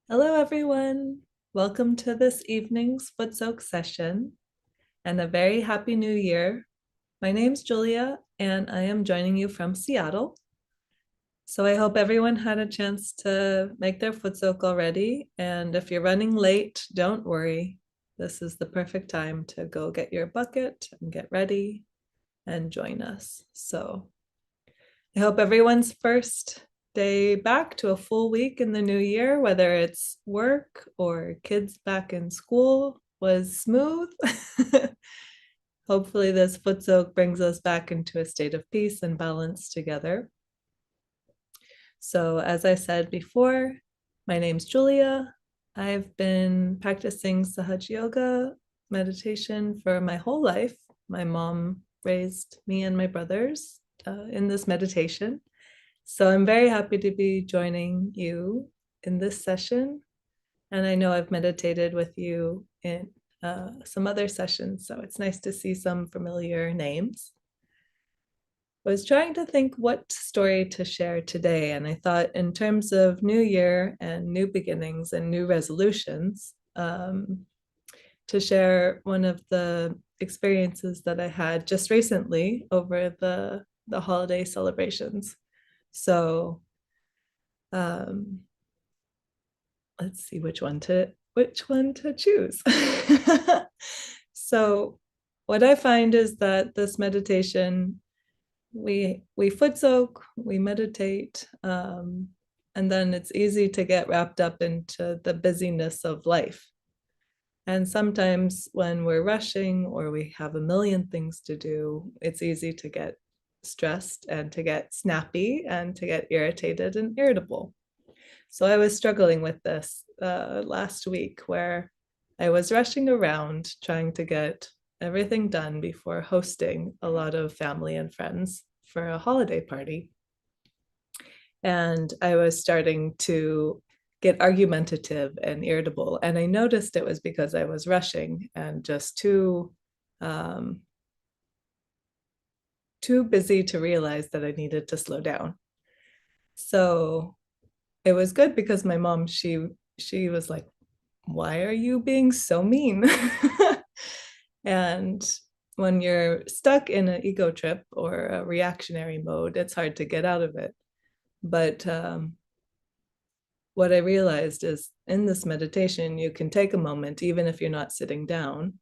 Hello, everyone. Welcome to this evening's Footsoak session and a very happy new year. My name's Julia and I am joining you from Seattle. So I hope everyone had a chance to make their Footsoak already. And if you're running late, don't worry. This is the perfect time to go get your bucket and get ready and join us. So I hope everyone's first day back to a full week in the new year, whether it's work or kids back in school, was smooth. Hopefully, this foot soak brings us back into a state of peace and balance together. So, as I said before, my name's Julia. I've been practicing Sahaja Yoga meditation for my whole life. My mom raised me and my brothers in this meditation. So I'm very happy to be joining you in this session. And I know I've meditated with you in some other sessions, so it's nice to see some familiar names. I was trying to think what story to share today, and I thought in terms of New Year and new beginnings and new resolutions, to share one of the experiences that I had just recently over the holiday celebrations. So um, let's see which one to choose. So what I find is that this meditation, we foot soak, we meditate, and then it's easy to get wrapped up into the busyness of life. And sometimes when we're rushing or we have a million things to do, it's easy to get stressed and to get snappy and to get irritated and irritable. So I was struggling with this last week where I was rushing around trying to get everything done before hosting a lot of family and friends for a holiday party. And I was starting to get argumentative and irritable. And I noticed it was because I was rushing and just too busy to realize that I needed to slow down. So it was good because my mom, she was like, why are you being so mean? And when you're stuck in an ego trip or a reactionary mode, it's hard to get out of it. But what I realized is in this meditation, you can take a moment, even if you're not sitting down,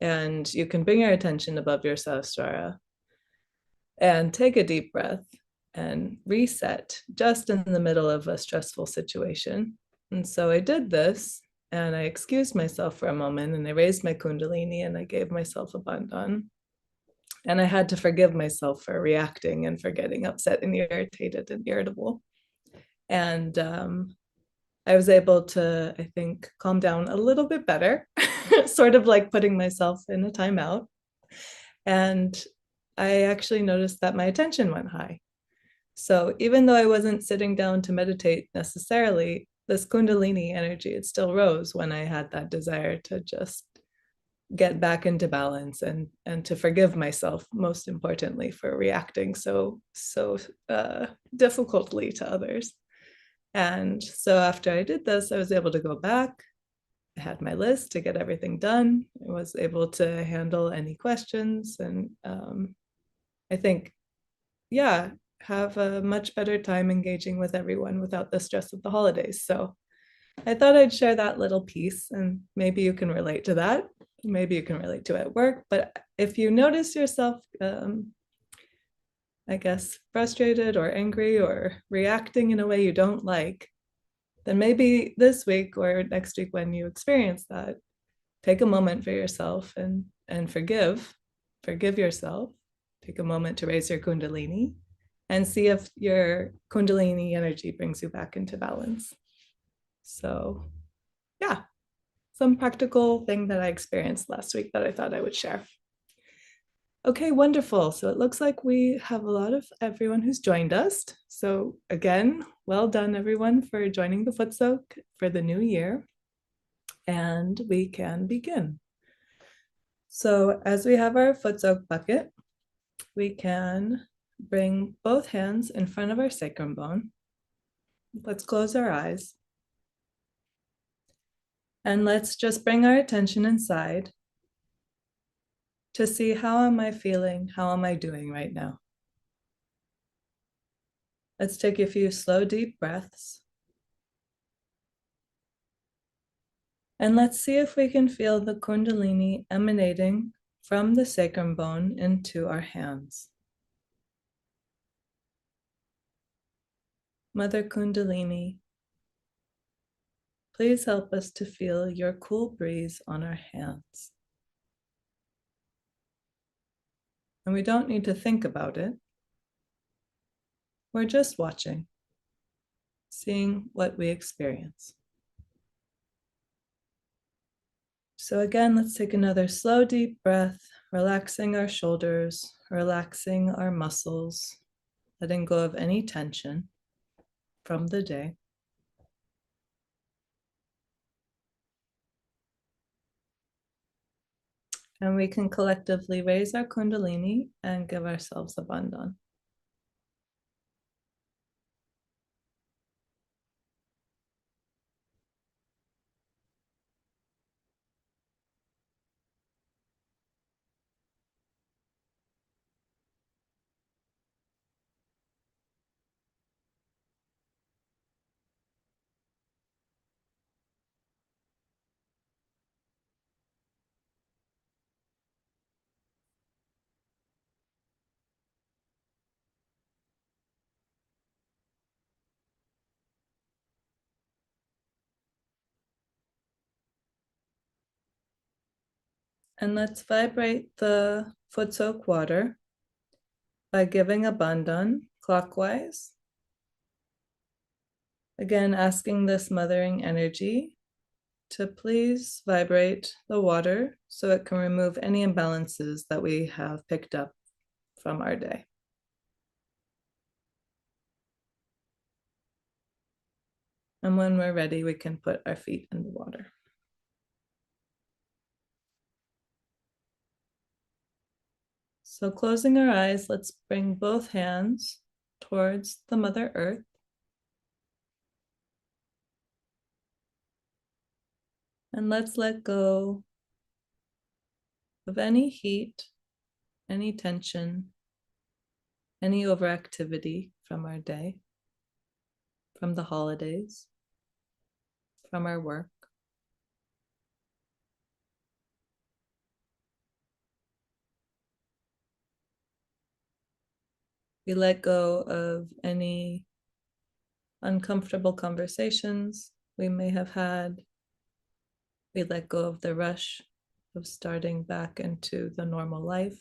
and you can bring your attention above your Sahasrara and take a deep breath and reset just in the middle of a stressful situation. And so I did this and I excused myself for a moment and I raised my Kundalini and I gave myself a bandhan. And I had to forgive myself for reacting and for getting upset and irritated and irritable. And I was able to, I think, calm down a little bit better, sort of like putting myself in a timeout. And I actually noticed that my attention went high. So even though I wasn't sitting down to meditate necessarily, this Kundalini energy, it still rose when I had that desire to just get back into balance and to forgive myself, most importantly, for reacting so difficultly to others. And so after I did this, I was able to go back. I had my list to get everything done. I was able to handle any questions. And I think, yeah, have a much better time engaging with everyone without the stress of the holidays. So I thought I'd share that little piece and maybe you can relate to that. Maybe you can relate to it at work. But if you notice yourself, I guess, frustrated or angry or reacting in a way you don't like, then maybe this week or next week when you experience that, take a moment for yourself and forgive yourself. Take a moment to raise your Kundalini and see if your Kundalini energy brings you back into balance. So, yeah, some practical thing that I experienced last week that I thought I would share. Okay, wonderful. So it looks like we have a lot of everyone who's joined us. So again, well done everyone for joining the Footsoak for the new year. And we can begin. So as we have our Footsoak bucket, we can bring both hands in front of our sacrum bone. Let's close our eyes. And let's just bring our attention inside to see, how am I feeling? How am I doing right now? Let's take a few slow, deep breaths. And let's see if we can feel the Kundalini emanating from the sacrum bone into our hands. Mother Kundalini, please help us to feel your cool breeze on our hands. And we don't need to think about it. We're just watching, seeing what we experience. So again, let's take another slow, deep breath, relaxing our shoulders, relaxing our muscles, letting go of any tension from the day. And we can collectively raise our Kundalini and give ourselves a bandhan. And let's vibrate the Footsoak water by giving a bandhan clockwise. Again, asking this mothering energy to please vibrate the water so it can remove any imbalances that we have picked up from our day. And when we're ready, we can put our feet in the water. So closing our eyes, let's bring both hands towards the Mother Earth. And let's let go of any heat, any tension, any overactivity from our day, from the holidays, from our work. We let go of any uncomfortable conversations we may have had. We let go of the rush of starting back into the normal life.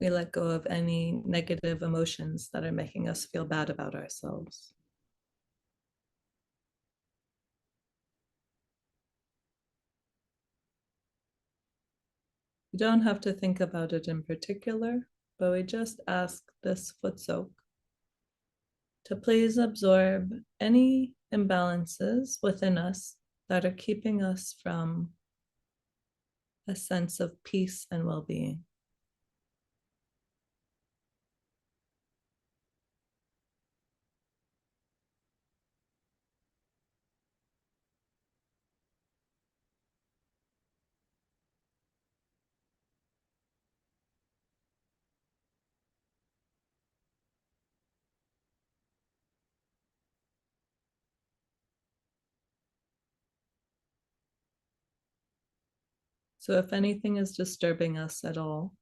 We let go of any negative emotions that are making us feel bad about ourselves. We don't have to think about it in particular, but we just ask this Footsoak to please absorb any imbalances within us that are keeping us from a sense of peace and well-being. So if anything is disturbing us at all,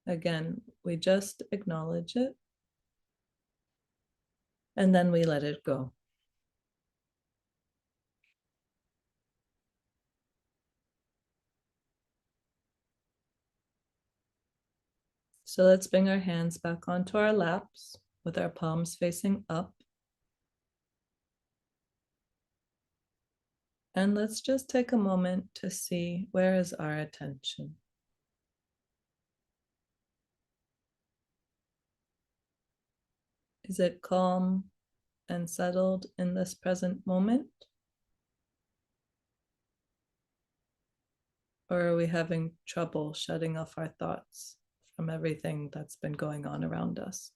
again, we just acknowledge it and then we let it go. So let's bring our hands back onto our laps with our palms facing up. And let's just take a moment to see, where is our attention? Is it calm and settled in this present moment? Or are we having trouble shutting off our thoughts from everything that's been going on around us?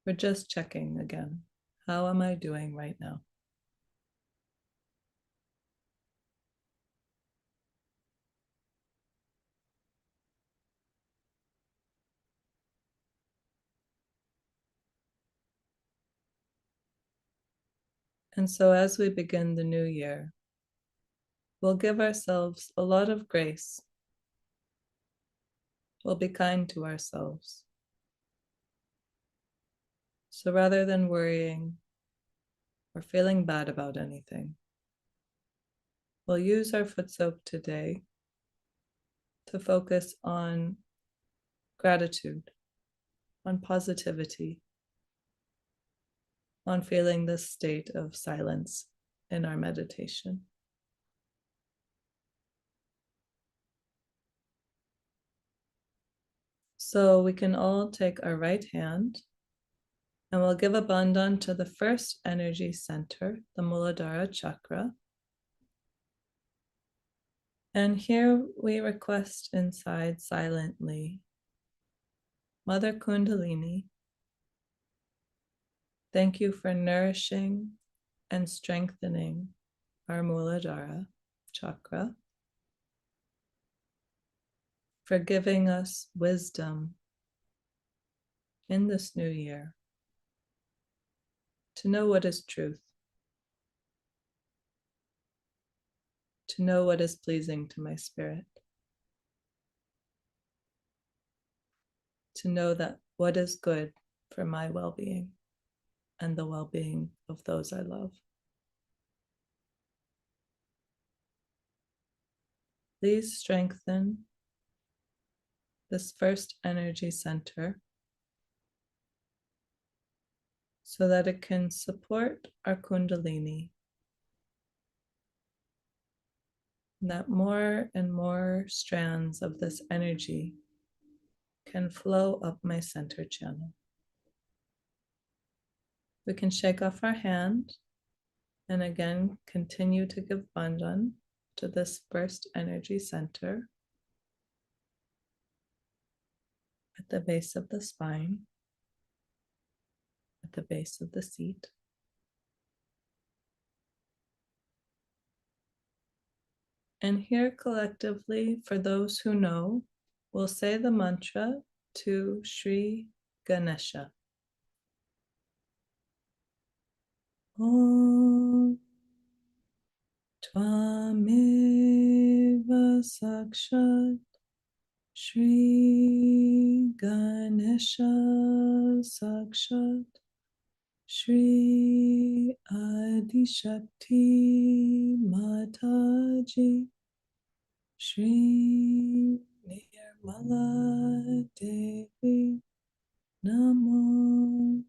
We're just checking again. How am I doing right now? And so as we begin the new year, we'll give ourselves a lot of grace. We'll be kind to ourselves. So rather than worrying or feeling bad about anything, we'll use our Footsoak today to focus on gratitude, on positivity, on feeling this state of silence in our meditation. So we can all take our right hand and we'll give a bandhan to the first energy center, the Muladhara chakra. And here we request inside silently, Mother Kundalini, thank you for nourishing and strengthening our Muladhara chakra, for giving us wisdom in this new year to know what is truth, to know what is pleasing to my spirit, to know that what is good for my well-being and the well-being of those I love. Please strengthen this first energy center so that it can support our Kundalini, that more and more strands of this energy can flow up my center channel. We can shake off our hand and again continue to give bandhan to this first energy center at the base of the spine, at the base of the seat. And here collectively, for those who know, we'll say the mantra to Sri Ganesha. Om Tvameva Sakshat Sri Ganesha Sakshat Shri Adishakti Mataji Shri Nirmala Devi Namo.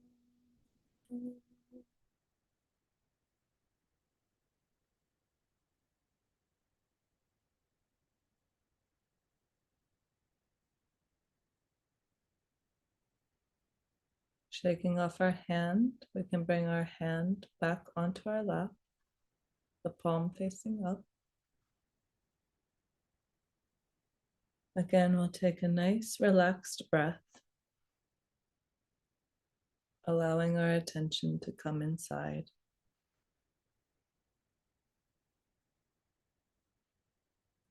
Shaking off our hand, we can bring our hand back onto our lap, the palm facing up. Again, we'll take a nice relaxed breath, allowing our attention to come inside.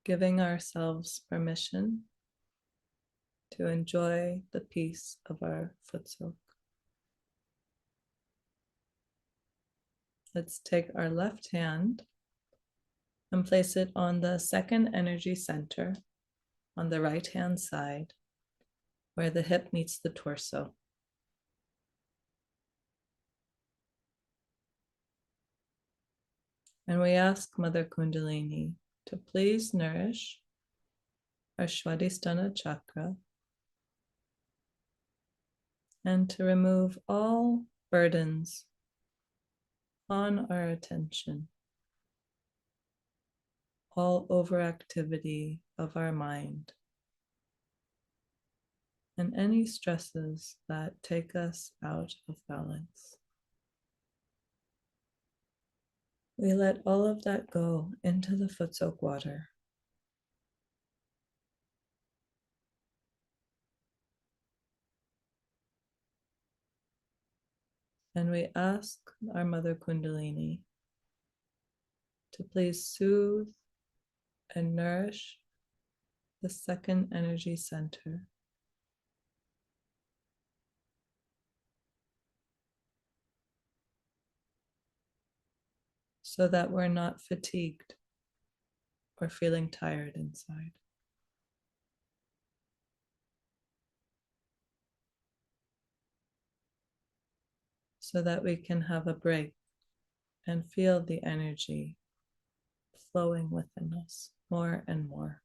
Giving ourselves permission to enjoy the peace of our Footsoak. Let's take our left hand and place it on the second energy center on the right hand side, where the hip meets the torso. And we ask Mother Kundalini to please nourish our Swadhisthana chakra and to remove all burdens on our attention, all overactivity of our mind, and any stresses that take us out of balance. We let all of that go into the Footsoak water. And we ask our Mother Kundalini to please soothe and nourish the second energy center, so that we're not fatigued or feeling tired inside. So that we can have a break and feel the energy flowing within us more and more.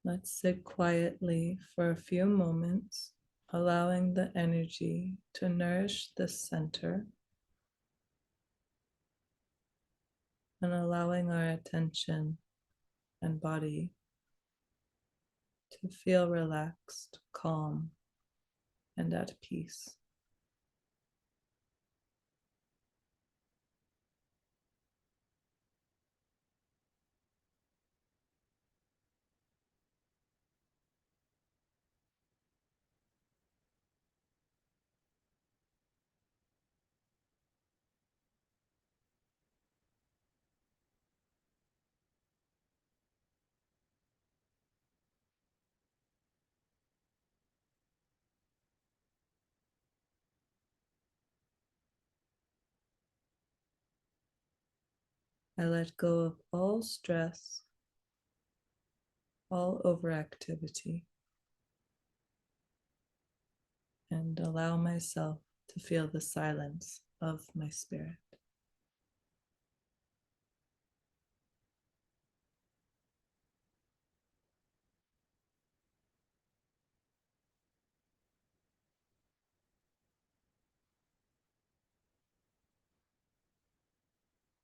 Let's sit quietly for a few moments, allowing the energy to nourish this center and allowing our attention and body to feel relaxed, calm, and at peace. I let go of all stress, all overactivity, and allow myself to feel the silence of my spirit.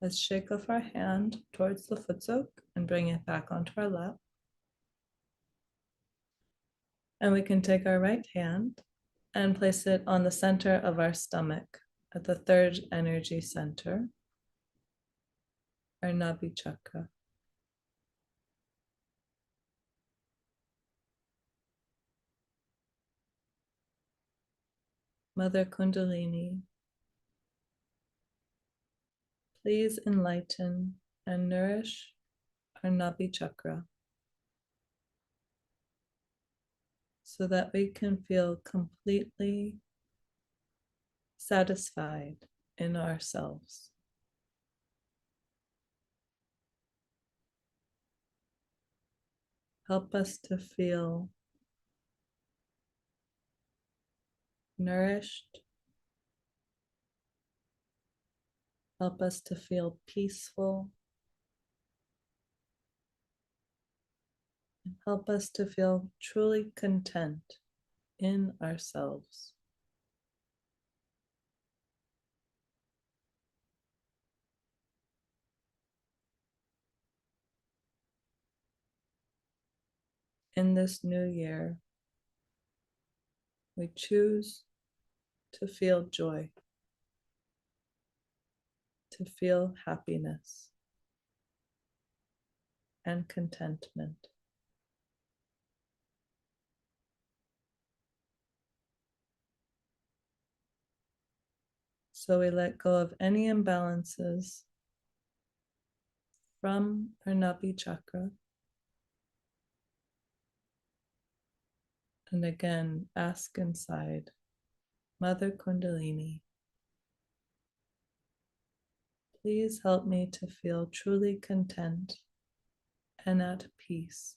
Let's shake off our hand towards the Footsoak and bring it back onto our lap. And we can take our right hand and place it on the center of our stomach at the third energy center, our Nabi chakra. Mother Kundalini, please enlighten and nourish our Nabi chakra so that we can feel completely satisfied in ourselves. Help us to feel nourished. Help us to feel peaceful. And help us to feel truly content in ourselves. In this new year, we choose to feel joy, to feel happiness and contentment. So we let go of any imbalances from our Nabi chakra. And again, ask inside, Mother Kundalini, please help me to feel truly content and at peace.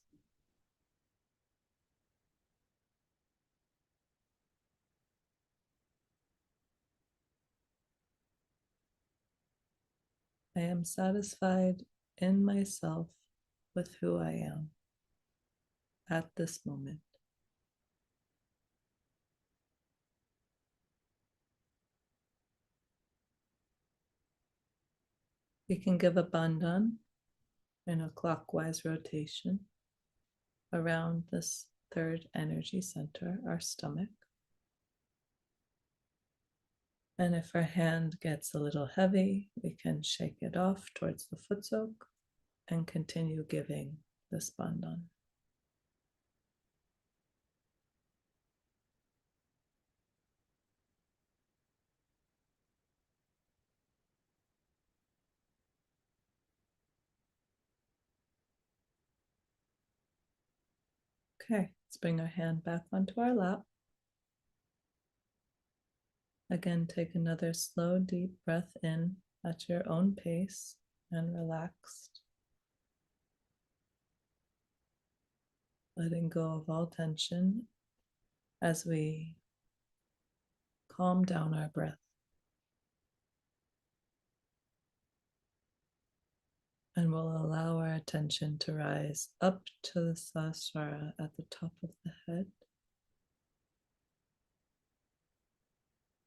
I am satisfied in myself with who I am at this moment. We can give a bandhan in a clockwise rotation around this third energy center, our stomach. And if our hand gets a little heavy, we can shake it off towards the Footsoak and continue giving this bandhan. Okay, let's bring our hand back onto our lap. Again, take another slow, deep breath in at your own pace and relaxed. Letting go of all tension as we calm down our breath. And we'll allow our attention to rise up to the Sahasrara at the top of the head.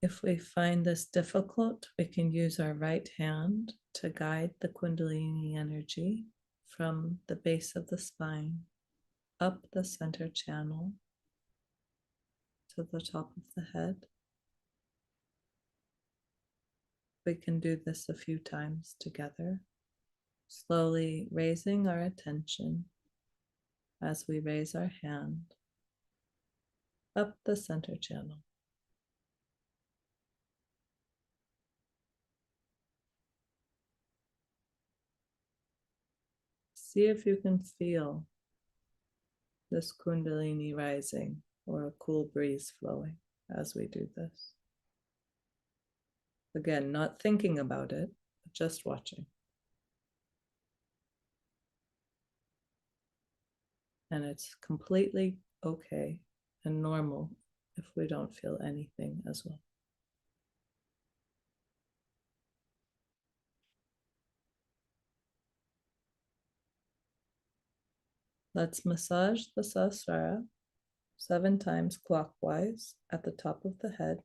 If we find this difficult, we can use our right hand to guide the Kundalini energy from the base of the spine up the center channel to the top of the head. We can do this a few times together, slowly raising our attention as we raise our hand up the center channel. See if you can feel this Kundalini rising or a cool breeze flowing as we do this. Again, not thinking about it, but just watching. And it's completely okay and normal if we don't feel anything as well. Let's massage the Sahasrara 7 times clockwise at the top of the head,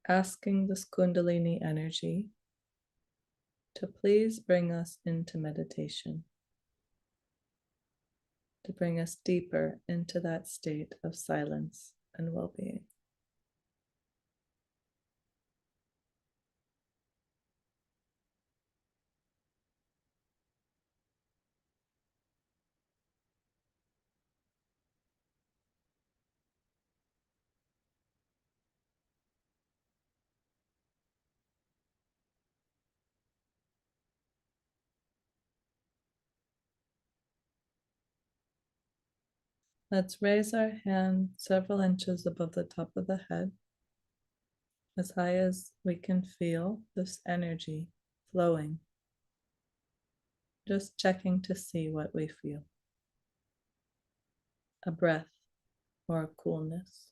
asking this Kundalini energy to please bring us into meditation, to bring us deeper into that state of silence and well-being. Let's raise our hand several inches above the top of the head, as high as we can feel this energy flowing. Just checking to see what we feel. A breath or a coolness.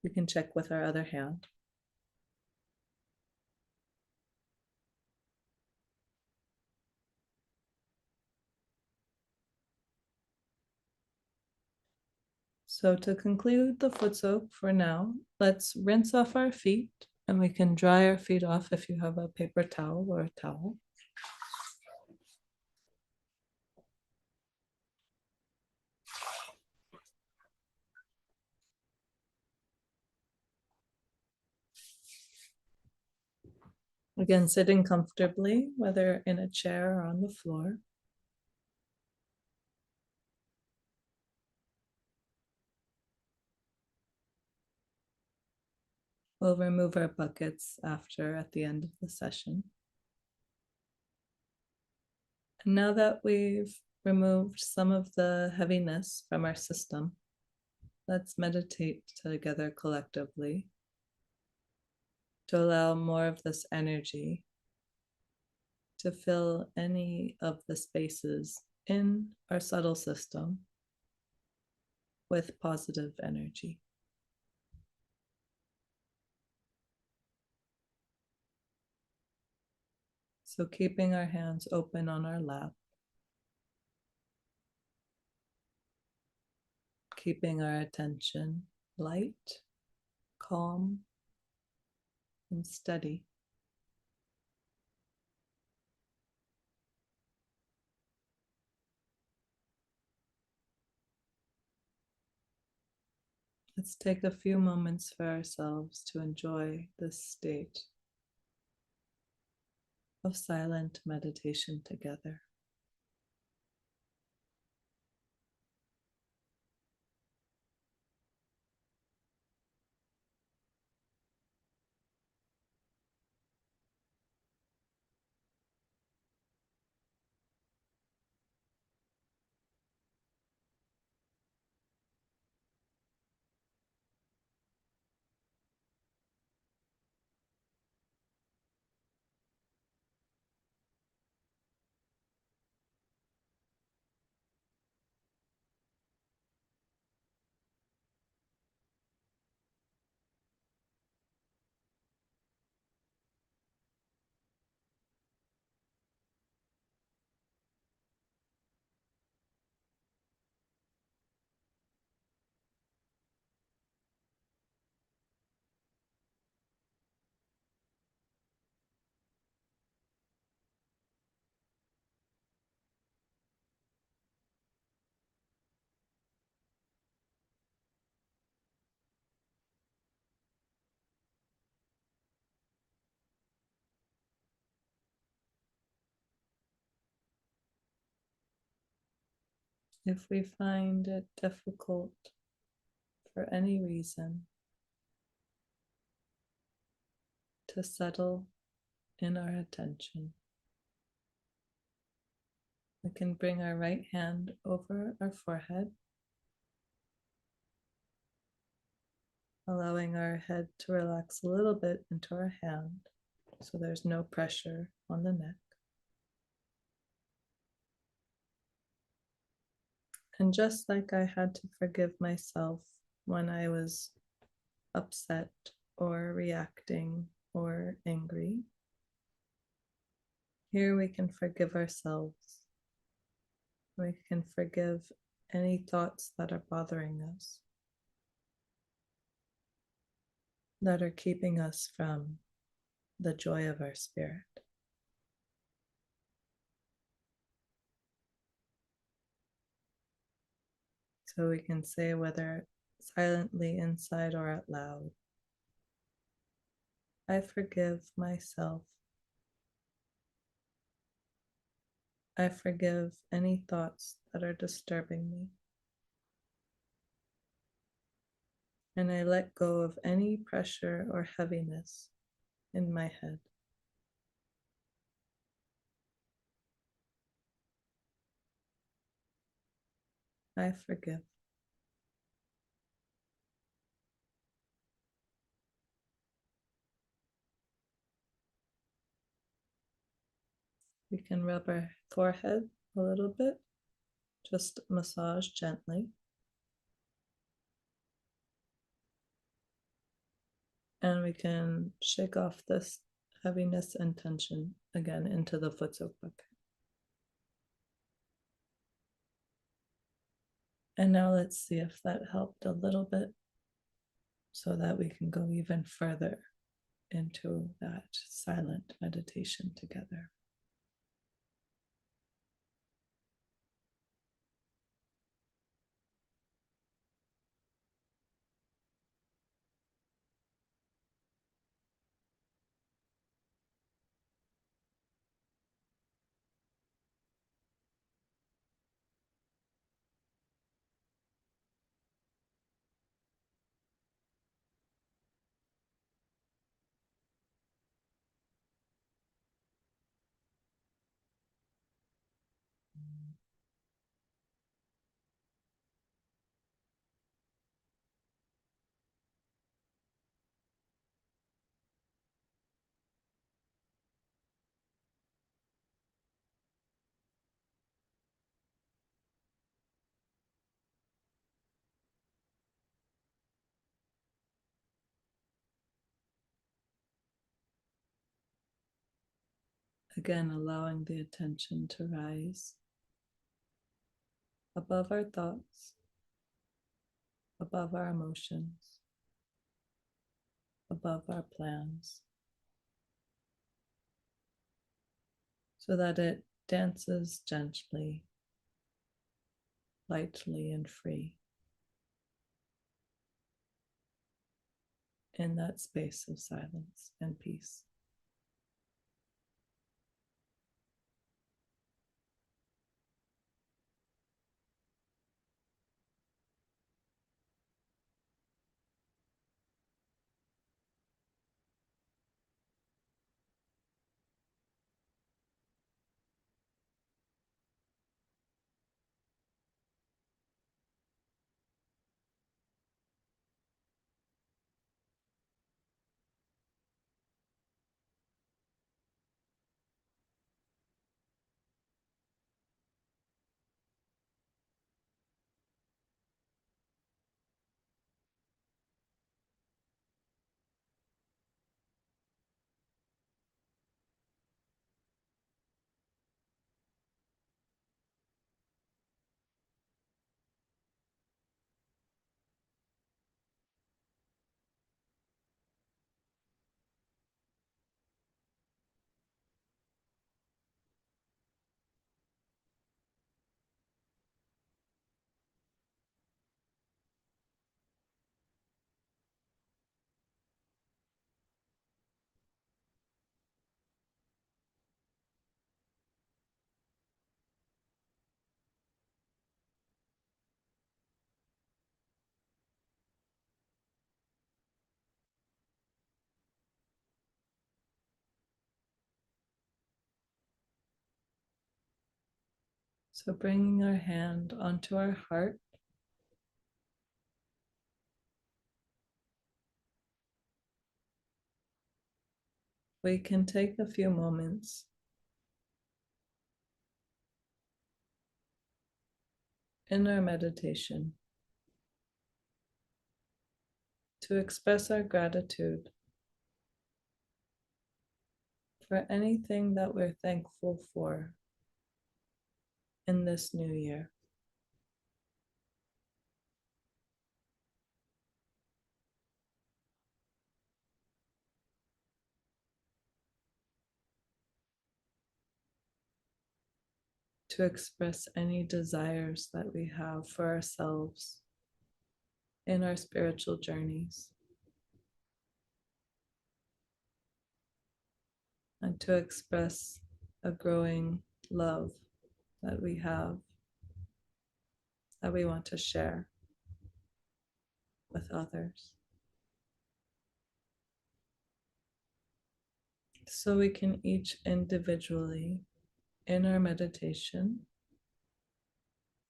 We can check with our other hand. So to conclude the Footsoak for now, let's rinse off our feet, and we can dry our feet off if you have a paper towel or a towel. Again, sitting comfortably, whether in a chair or on the floor. We'll remove our buckets after at the end of the session. And now that we've removed some of the heaviness from our system, let's meditate together collectively to allow more of this energy to fill any of the spaces in our subtle system with positive energy. So keeping our hands open on our lap, keeping our attention light, calm, and steady. Let's take a few moments for ourselves to enjoy this state of silent meditation together. If we find it difficult for any reason to settle in our attention, we can bring our right hand over our forehead, allowing our head to relax a little bit into our hand so there's no pressure on the neck. And just like I had to forgive myself when I was upset or reacting or angry, here we can forgive ourselves. We can forgive any thoughts that are bothering us, that are keeping us from the joy of our spirit. So we can say, whether silently inside or out loud, I forgive myself. I forgive any thoughts that are disturbing me. And I let go of any pressure or heaviness in my head. I forgive. We can rub our forehead a little bit, just massage gently. And we can shake off this heaviness and tension again into the Footsoak bucket. And now let's see if that helped a little bit so that we can go even further into that silent meditation together. Again, allowing the attention to rise above our thoughts, above our emotions, above our plans, so that it dances gently, lightly, and free. in that space of silence and peace. So bringing our hand onto our heart, we can take a few moments in our meditation to express our gratitude for anything that we're thankful for in this new year. To express any desires that we have for ourselves in our spiritual journeys, and to express a growing love that we have that we want to share with others. So we can each individually, in our meditation,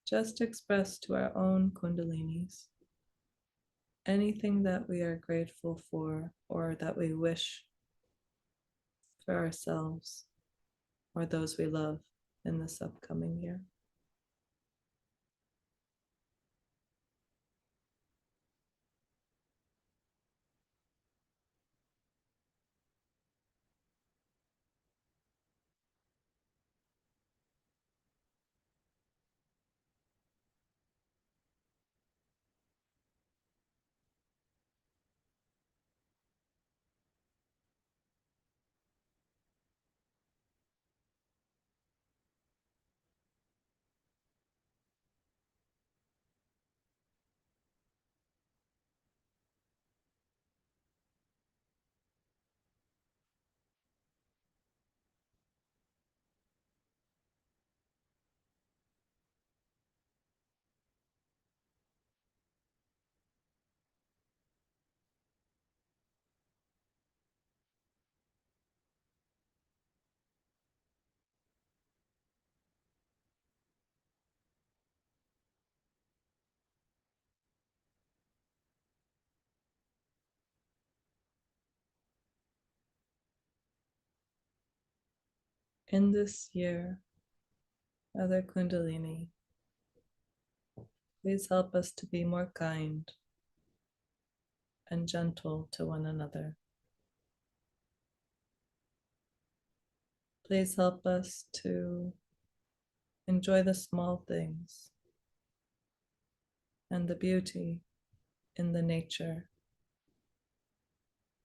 just express to our own Kundalinis anything that we are grateful for or that we wish for ourselves or those we love in this upcoming year. In this year, Mother Kundalini, please help us to be more kind and gentle to one another. Please help us to enjoy the small things and the beauty in the nature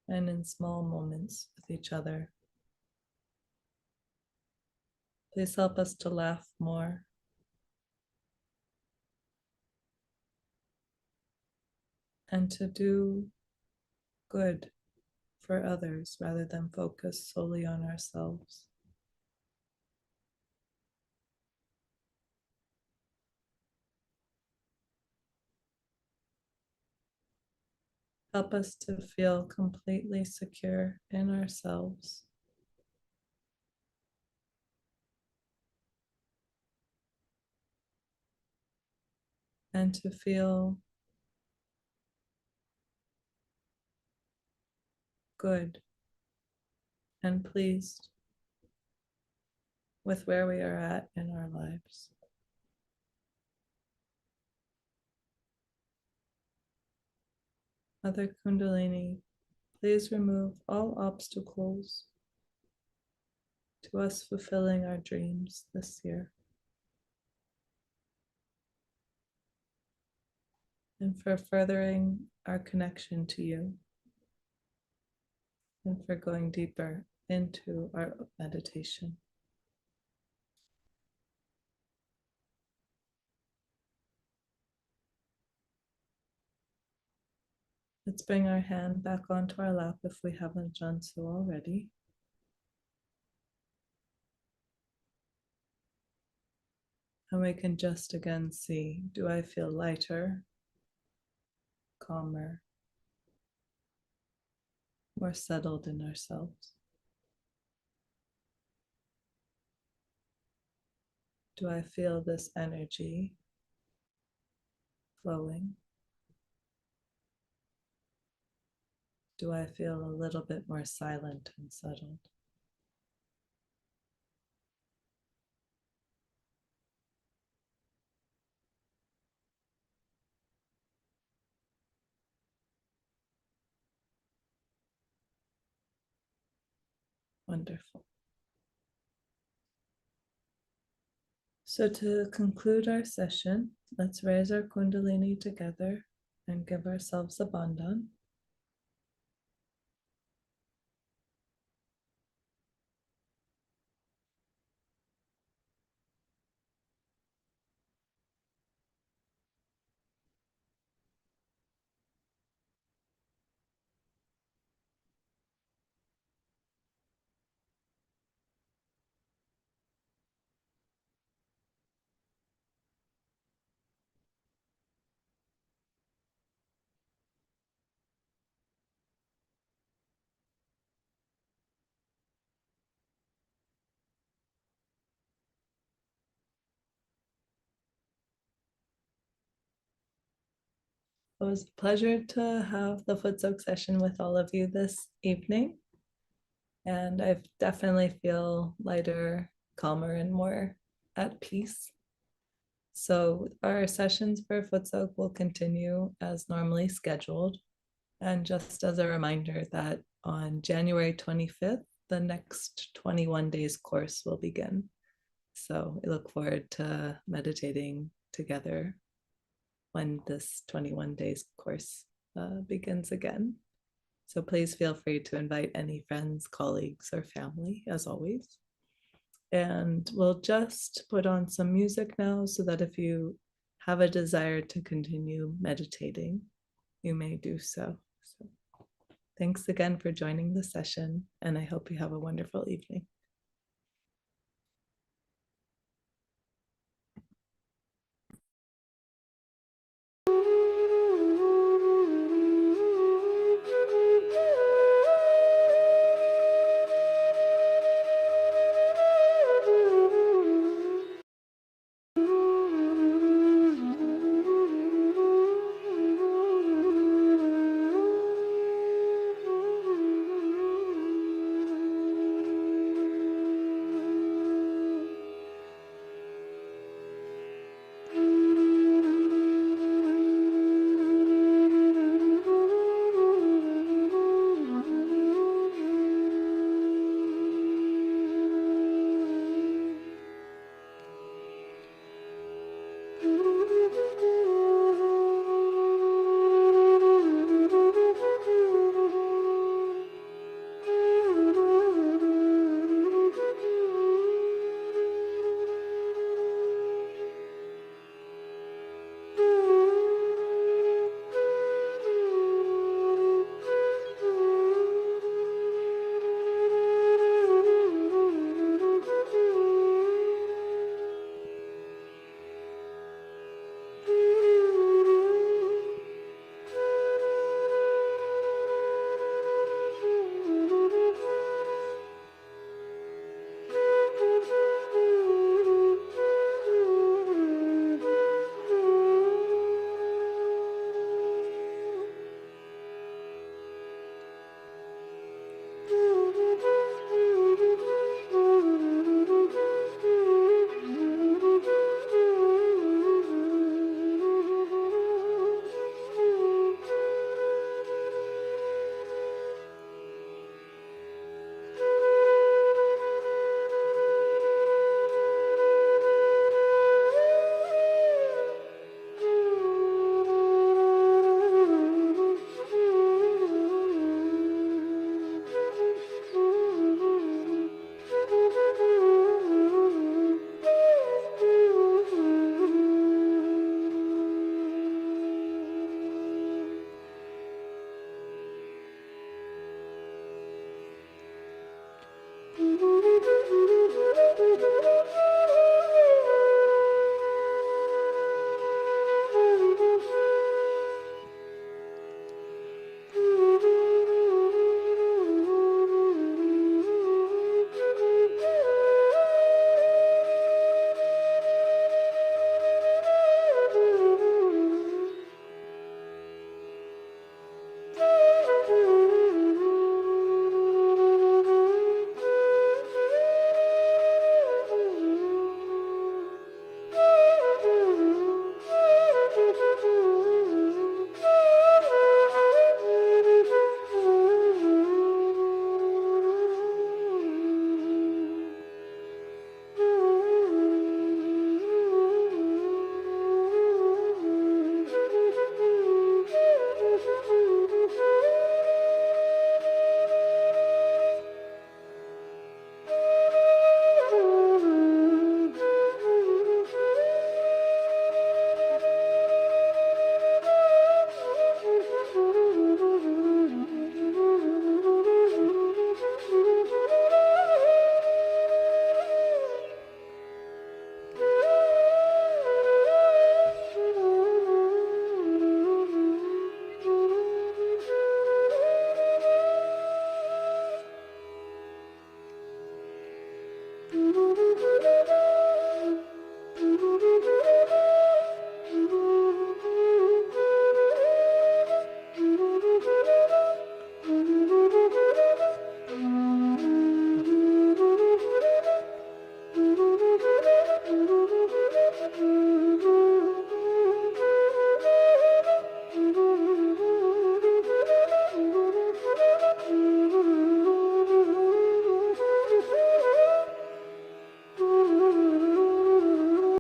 and in small moments with each other. Please help us to laugh more and to do good for others rather than focus solely on ourselves. Help us to feel completely secure in ourselves. And to feel good and pleased with where we are at in our lives. Mother Kundalini, please remove all obstacles to us fulfilling our dreams this year, and for furthering our connection to you, and for going deeper into our meditation. Let's bring our hand back onto our lap if we haven't done so already. And we can just again see, do I feel lighter, calmer, more settled in ourselves? Do I feel this energy flowing? Do I feel a little bit more silent and settled? Wonderful. So to conclude our session, let's raise our Kundalini together and give ourselves a bandhan. It was a pleasure to have the Footsoak session with all of you this evening. And I definitely feel lighter, calmer, and more at peace. So our sessions for Footsoak will continue as normally scheduled. And just as a reminder that on January 25th, the next 21 days course will begin. So I look forward to meditating together when this 21 days course begins again. So please feel free to invite any friends, colleagues, or family, as always. And we'll just put on some music now so that if you have a desire to continue meditating, you may do so. So thanks again for joining the session, and I hope you have a wonderful evening.